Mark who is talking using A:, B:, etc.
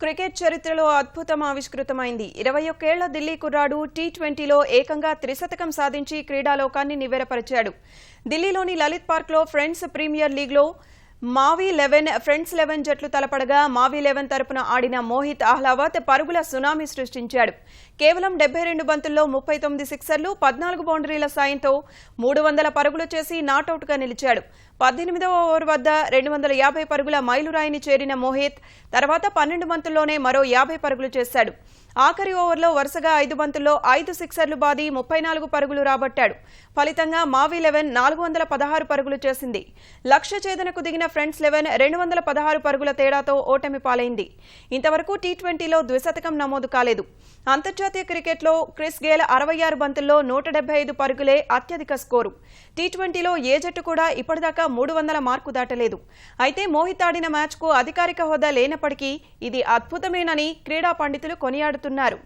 A: Cricket చరిత్రలో అద్భుతం ఆవిష్కృతమైంది. 21 ఏళ్ల ఢిల్లీ కుర్రాడు టీ20లో ఏకంగా త్రిశతకం సాధించి క్రీడాలోకాన్ని నివ్వెరపరిచాడు. ఢిల్లీలోని లలిత్ పార్క్లో ఫ్రెండ్స్ ప్రీమియర్ లీగ్లో మావీ 11 ఫ్రెండ్స్ 11 జట్లు తలపడగా మావీ 11 తరపున ఆడిన మోహిత్ అహ్లావత్ పరుగుల సునామీ సృష్టించాడు. కేవలం 72 బంతుల్లో 39 సిక్సర్లు, 14 బౌండరీల సాయంతో 300 పరుగులు చేసి నాటౌట్గా నిలిచాడు. 18వ ఓవర్ వద్ద 250 పరుగుల మైలురాయిని చేరిన మోహిత్ తర్వాత 12 బంతుల్లోనే మరో 50 పరుగులు చేశాడు. ఆఖరి ఓవర్లో వరుసగా 5 బంతుల్లో 5 సిక్సర్లు బాది 34 పరుగులు రాబట్టాడు. ఫలితంగా మావీ 11 416 పరుగులు చేసింది. లక్ష్య ఛేదనకు దిగిన ఫ్రెండ్స్ 11 216 పరుగుల తేడాతో ఓటమి పాలైంది. ఇంతవరకు టీ20లో ద్విశతకం నమోదు కాలేదు. అంతర్జాతీయ క్రికెట్లో క్రిస్ గేల్ 66 బంతుల్లో 175 పరుగులే అత్యధిక స్కోరు. టీ20లో ఏ జట్టు కూడా ఇప్పటిదాకా 300 మార్కు దాటలేదు. అయితే మోహిత్ ఆడిన మ్యాచ్కు అధికారిక హోదా లేనప్పటికీ ఇది అద్భుతమేనని క్రీడా పండితులు కొనియాడుతున్నారు.